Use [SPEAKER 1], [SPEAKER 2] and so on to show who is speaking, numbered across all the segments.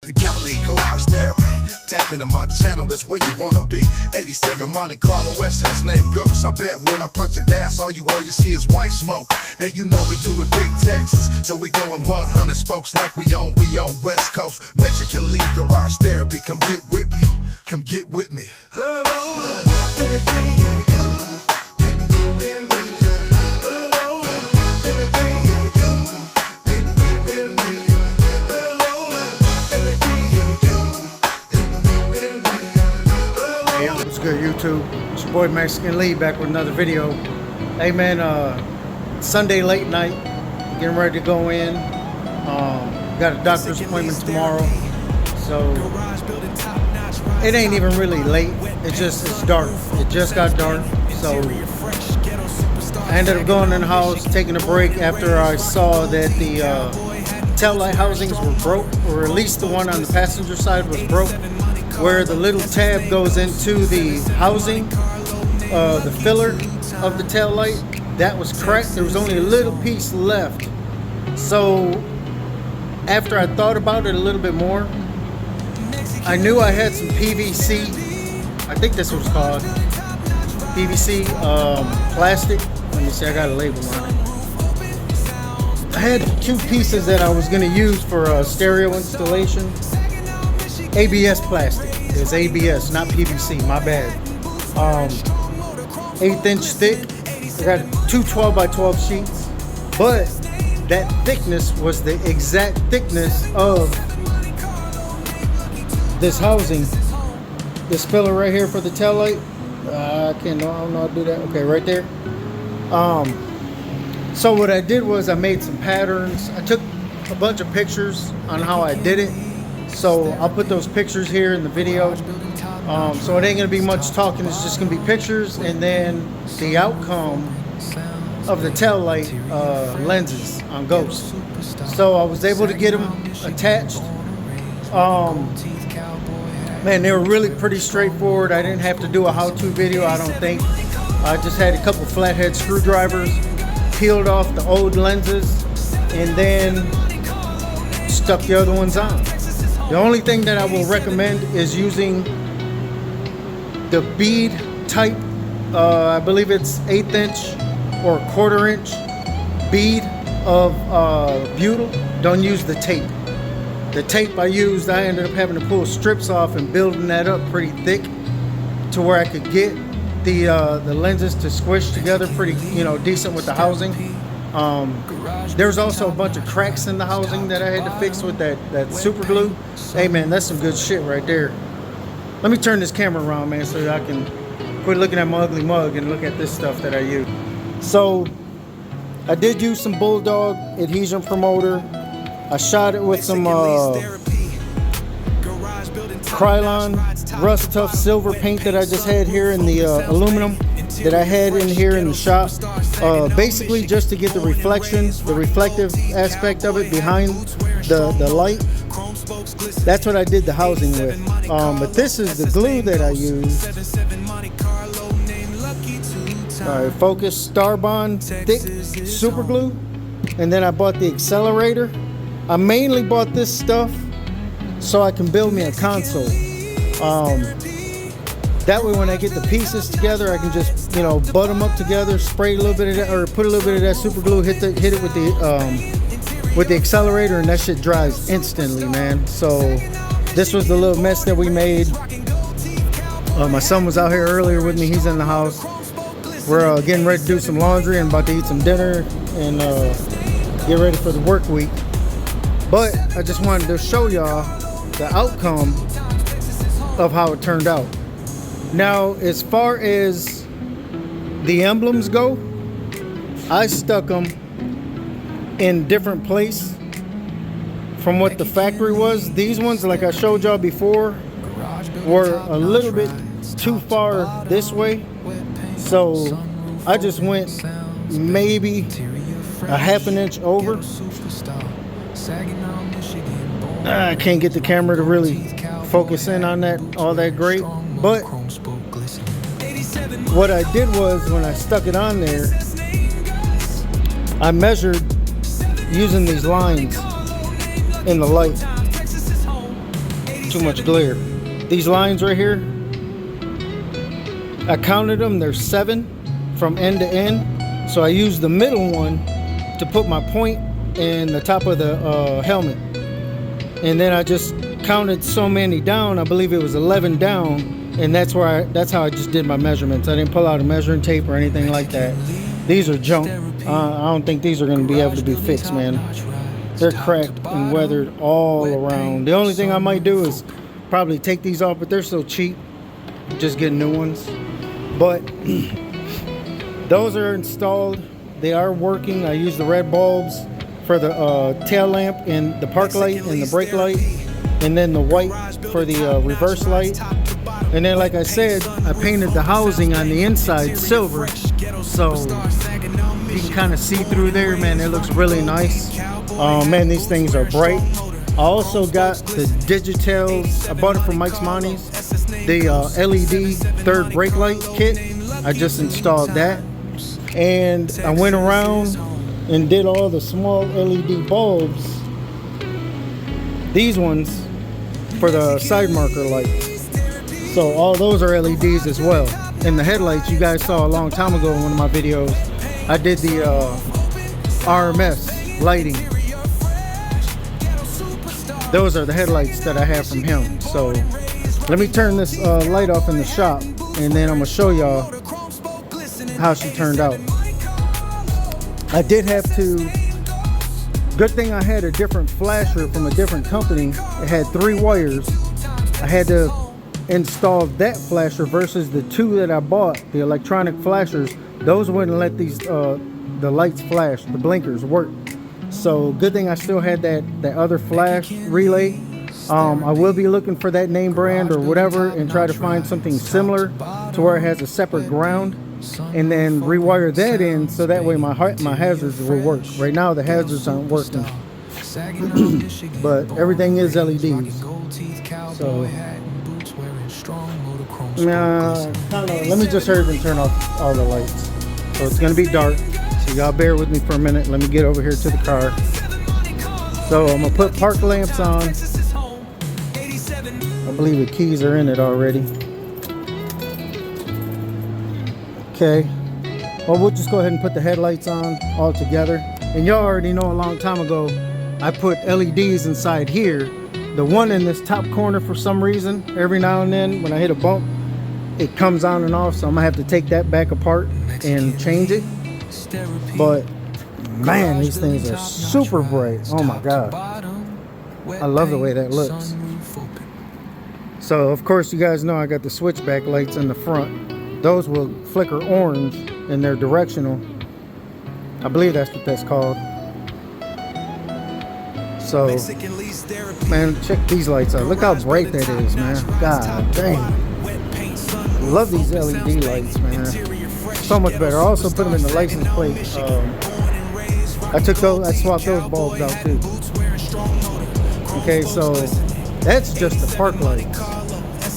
[SPEAKER 1] The Galilee garage there. Tap into my channel, that's where you wanna be. 87 Monte Carlo SS name girls. I bet when I punch the gas, all you see is white smoke. And you know we do it big Texas, so we going 100 spokes like we on West Coast. Mexican lead garage therapy, come get with me, come get with me.
[SPEAKER 2] What's good, YouTube? It's your boy Mexican Lee back with another video. Hey man, Sunday late night, getting ready to go in. Got a doctor's appointment tomorrow, so it ain't even really late. It's dark. It just got dark, so I ended up going in the house, taking a break after I saw that the taillight housings were broke, or at least the one on the passenger side was broke, where the little tab goes into the housing, the filler of the tail light, that was cracked. There was only a little piece left. So after I thought about it a little bit more, I knew I had some PVC, I think this was called PVC plastic. Let me see, I got a label on it. I had two pieces that I was going to use for stereo installation. ABS plastic. It's ABS, not PVC, my bad. 1/8 inch thick. I got two 12 by 12 sheets, but that thickness was the exact thickness of this housing, this filler right here for the tail light. I don't know how to do that. Okay, right there. So what I did was I made some patterns. I took a bunch of pictures on how I did it. So I'll put those pictures here in the video. So it ain't gonna be much talking, it's just gonna be pictures and then the outcome of the tail light lenses on Ghost. So I was able to get them attached. Man, they were really pretty straightforward. I didn't have to do a how-to video, I don't think. I just had a couple flathead screwdrivers, peeled off the old lenses, and then stuck the other ones on. The only thing that I will recommend is using the bead type, I believe it's 1/8 inch or 1/4 inch bead of butyl. Don't use the tape. The tape I used, I ended up having to pull strips off and building that up pretty thick to where I could get the lenses to squish together pretty, decent with the housing. There's also a bunch of cracks in the housing that I had to fix with that super glue. Hey man, that's some good shit right there. Let me turn this camera around, man, so I can quit looking at my ugly mug and look at this stuff that I use. So I did use some Bulldog adhesion promoter. I shot it with some Krylon rust tough silver paint that I just had here in the aluminum that I had in here in the shop, basically just to get the reflection, the reflective aspect of it behind the light. That's what I did the housing with. But this is the glue that I used. Alright, focus Starbond thick super glue. And then I bought the accelerator. I mainly bought this stuff so I can build me a console. That way when I get the pieces together, I can just, butt them up together, spray a little bit of that, or put a little bit of that super glue, hit it with the accelerator, and that shit dries instantly, man. So this was the little mess that we made. My son was out here earlier with me, he's in the house. We're getting ready to do some laundry and about to eat some dinner and get ready for the work week. But I just wanted to show y'all the outcome of how it turned out. Now, as far as the emblems go, I stuck them in different place from what the factory was. These ones, like I showed y'all before, were a little bit too far this way. So I just went maybe a 1/2 inch over. I can't get the camera to really focus in on that all that great, but what I did was when I stuck it on there, I measured using these lines in the light. too much glare. These lines right here, I counted them. There's 7 from end to end. So I used the middle one to put my point in the top of the helmet. And then I just counted so many down. I believe it was 11 down. And that's how I just did my measurements. I didn't pull out a measuring tape or anything like that. These are junk. I don't think these are going to be able to be fixed, man. They're cracked and weathered all around. The only thing I might do is probably take these off, but they're so cheap. Just get new ones. But those are installed. They are working. I use the red bulbs for the tail lamp and the park light and the brake light, and then the white for the reverse light. And then, like I said, I painted the housing on the inside silver, so you can kind of see through there, man. It looks really nice. Man, these things are bright. I also got the Digitals. I bought it from Mike's Monty's. The LED third brake light kit. I just installed that, and I went around and did all the small LED bulbs. These ones for the side marker lights. So all those are LEDs as well. And the headlights you guys saw a long time ago in one of my videos. I did the RMS lighting. Those are the headlights that I have from him. So let me turn this light off in the shop, and then I'm gonna show y'all how she turned out. I did have to, good thing I had a different flasher from a different company. It had 3 wires. I had to install that flasher versus the 2 that I bought, the electronic flashers. Those wouldn't let these the lights flash, the blinkers work. So good thing I still had that other flash relay. I will be looking for that name brand or whatever and try to find something similar to where it has a separate ground, and then rewire that in so that way my hazards will work. Right now the hazards aren't working, but everything is LEDs. So let me just hurry and turn off all the lights. So it's gonna be dark, so y'all bear with me for a minute. Let me get over here to the car. So I'm gonna put park lamps on. I believe the keys are in it already. Okay, well, we'll just go ahead and put the headlights on all together. And y'all already know a long time ago I put LEDs inside here. The one in this top corner, for some reason, every now and then when I hit a bump, it comes on and off, so I'm gonna have to take that back apart and change it. But man, these things are super bright. Oh my god, I love the way that looks. So of course you guys know I got the switchback lights in the front. Those will flicker orange and they're directional. I believe that's what that's called. So man, check these lights out. Look how bright that is, man. God dang. Love these LED lights, man. So much better. I also put them in the license plate. I swapped those bulbs out too. Okay, so that's just the park lights.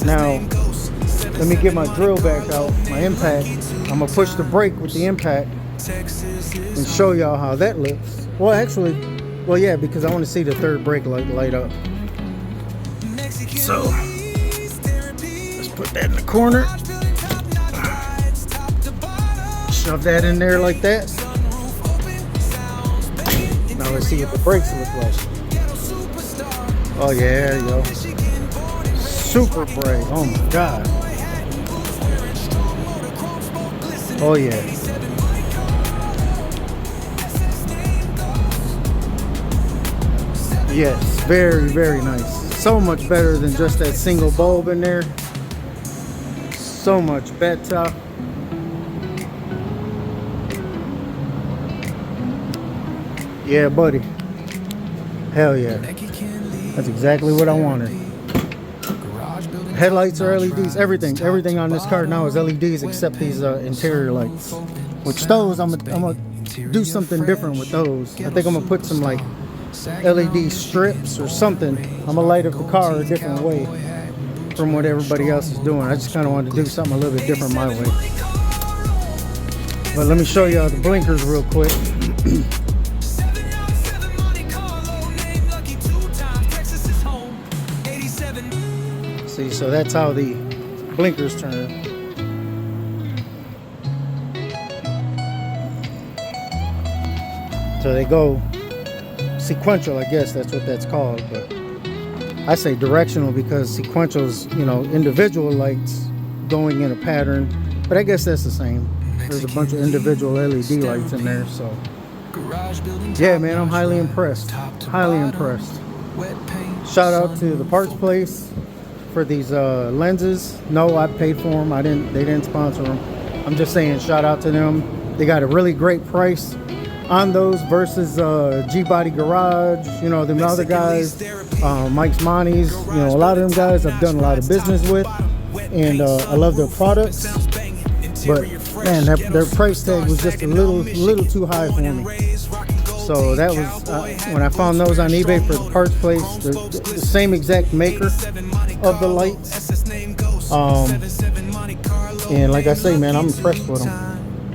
[SPEAKER 2] Now let me get my drill back out, my impact. I'm gonna push the brake with the impact and show y'all how that looks. Well, actually, well, yeah, because I want to see the third brake light up. So let's put that in the corner. Shove that in there like that. Now let's see what the brakes look like. Oh yeah, yo. Super bright. Oh my god. Oh yeah. Yes, very, very nice. So much better than just that single bulb in there. So much better. Yeah, buddy. Hell yeah. That's exactly what I wanted. Headlights are LEDs. Everything on this car now is LEDs except these interior lights. Which those, I'm gonna do something different with those. I think I'm gonna put some like LED strips or something. I'm gonna light up the car a different way from what everybody else is doing. I just kind of wanted to do something a little bit different my way. But let me show y'all the blinkers real quick. See, so that's how the blinkers turn. So they go sequential, I guess that's what that's called, but I say directional because sequential's, you know, individual lights going in a pattern, but I guess that's the same. There's a bunch of individual LED lights in there, so yeah, man, I'm highly impressed. Highly impressed. Shout out to the parts place for these lenses. No, I paid for them. They didn't sponsor them. I'm just saying shout out to them. They got a really great price on those versus G-Body Garage, you know, them other guys, Mike's Monty's, you know, a lot of them guys I've done a lot of business with, and I love their products, but man, their price tag was just a little too high for me. So that was when I found those on eBay for the parts place, the same exact maker of the lights, and like I say, man, I'm impressed with them.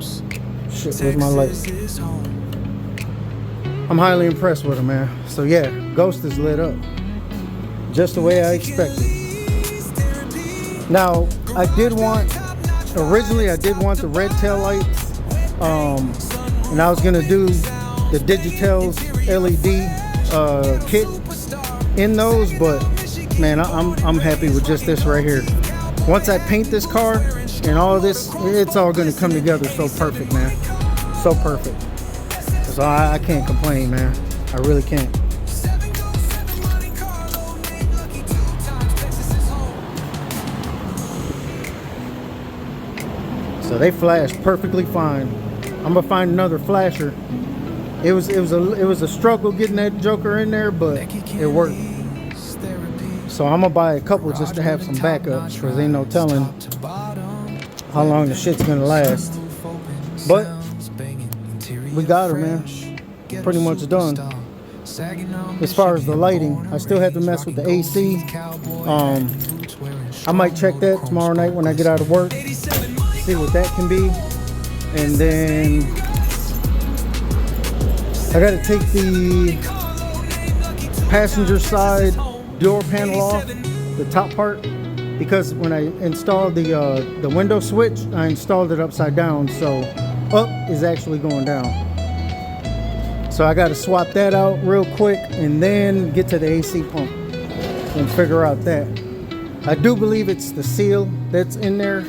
[SPEAKER 2] Shit, where's my light? I'm highly impressed with them, man. So yeah, Ghost is lit up just the way I expected. Now, originally I did want the red tail lights, and I was gonna do the Digitel's LED kit in those, but man, I'm happy with just this right here. Once I paint this car and all of this, it's all gonna come together so perfect, man. So perfect. So I can't complain, man. I really can't. So they flash perfectly fine. I'm gonna find another flasher. It was a struggle getting that joker in there, but it worked. So I'm gonna buy a couple just to have some backups, because ain't no telling how long the shit's gonna last. But we got her, man. Pretty much done. As far as the lighting, I still have to mess with the AC. I might check that tomorrow night when I get out of work, see what that can be. And then I gotta take the passenger side door panel off, the top part, because when I installed the window switch, I installed it upside down, so up is actually going down. So I got to swap that out real quick and then get to the AC pump and figure out that. I do believe it's the seal that's in there.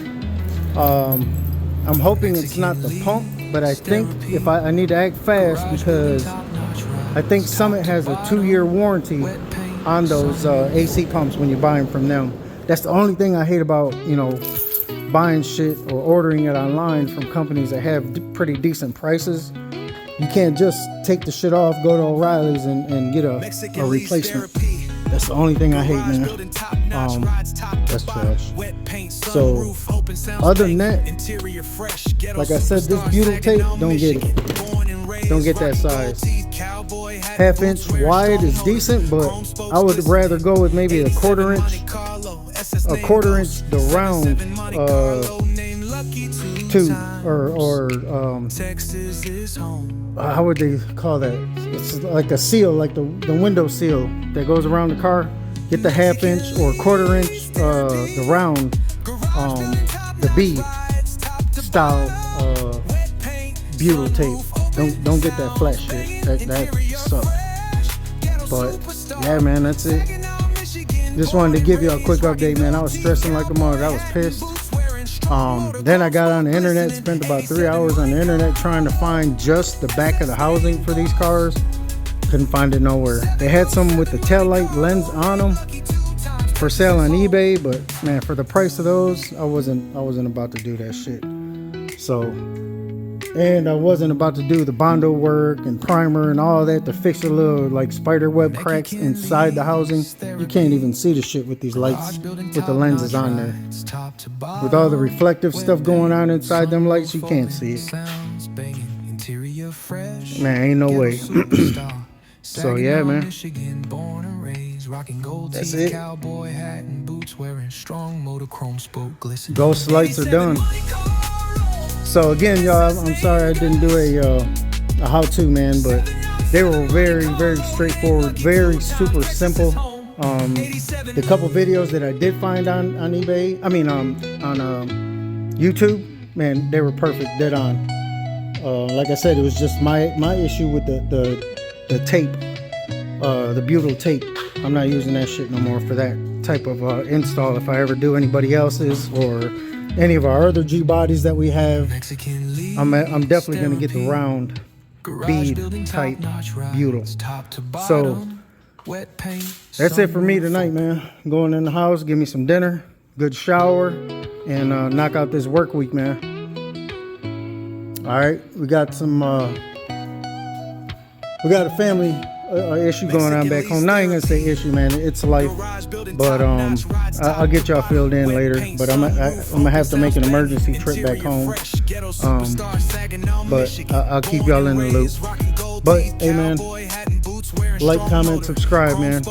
[SPEAKER 2] I'm hoping it's not the pump, but I think if I need to act fast, because I think Summit has a 2-year warranty on those AC pumps when you buy them from them. That's the only thing I hate about, you know, buying shit or ordering it online from companies that have pretty decent prices. You can't just take the shit off, go to O'Reilly's and get a replacement. That's the only thing I hate, man. That's trash. So, other than that, like I said, this butyl tape, don't get it. Don't get that size. 1/2 inch wide is decent, but I would rather go with maybe a 1/4 inch. A 1/4 inch, the round tube, or how would they call that? It's like a seal, like the window seal that goes around the car. Get the 1/2 inch or 1/4 inch, the round, the bead style butyl tape. Don't get that flat shit. That sucks. But yeah, man, that's it. Just wanted to give you a quick update, man. I was stressing like a mother. I was pissed. Then I got on the internet, spent about 3 hours on the internet trying to find just the back of the housing for these cars. Couldn't find it nowhere. They had some with the taillight lens on them for sale on eBay, but man, for the price of those, I wasn't about to do that shit. So, and I wasn't about to do the Bondo work and primer and all that to fix the little like spider web cracks inside the housing. You can't even see the shit with these lights, with the lenses on there. With all the reflective stuff going on inside them lights, you can't see it. Man, ain't no way. So yeah, man. That's it. Ghost lights are done. So again, y'all, I'm sorry I didn't do a how-to, man, but they were very, very straightforward, very super simple. The couple videos that I did find on eBay, I mean on YouTube, man, they were perfect, dead on. Like I said, it was just my issue with the tape, the butyl tape. I'm not using that shit no more for that type of install. If I ever do anybody else's or any of our other G bodies that we have, I'm definitely gonna get the round bead type butyl. So that's it for me tonight, man. I'm going in the house, give me some dinner, good shower, and knock out this work week, man. All right, we got some we got a family issue going on back home. Now I ain't gonna say issue, man, it's life, but I'll get y'all filled in later. But I'm gonna have to make an emergency trip back home, but I'll keep y'all in the loop. But hey, man, like, comment, subscribe, man.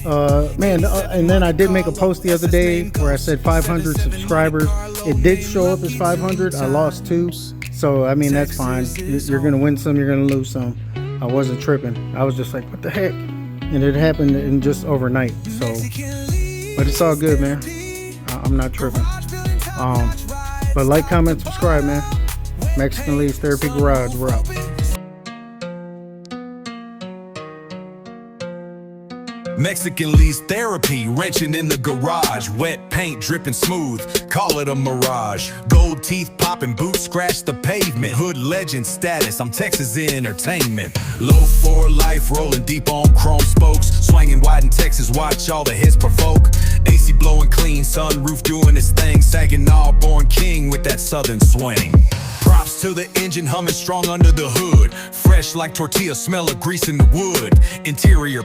[SPEAKER 2] And then I did make a post the other day where I said 500 subscribers. It did show up as 500. I lost 2, so I mean, that's fine. You're gonna win some, you're gonna lose some. I wasn't tripping. I was just like, what the heck? And it happened in just overnight. So, but it's all good, man. I'm not tripping. But like, comment, subscribe, man. Mexican Lee's Therapy Garage, we're out.
[SPEAKER 3] Mexican Lee's Therapy, wrenching in the garage. Wet paint dripping smooth, call it a mirage. Gold teeth popping, boots scratch the pavement. Hood legend status, I'm Texas entertainment. Low for life, rolling deep on chrome spokes. Swinging wide in Texas, watch all the hits provoke. AC blowing clean, sunroof doing its thing. Saginaw born king with that southern swing. Props to the engine humming strong under the hood. Fresh like tortilla, smell of grease in the wood. Interior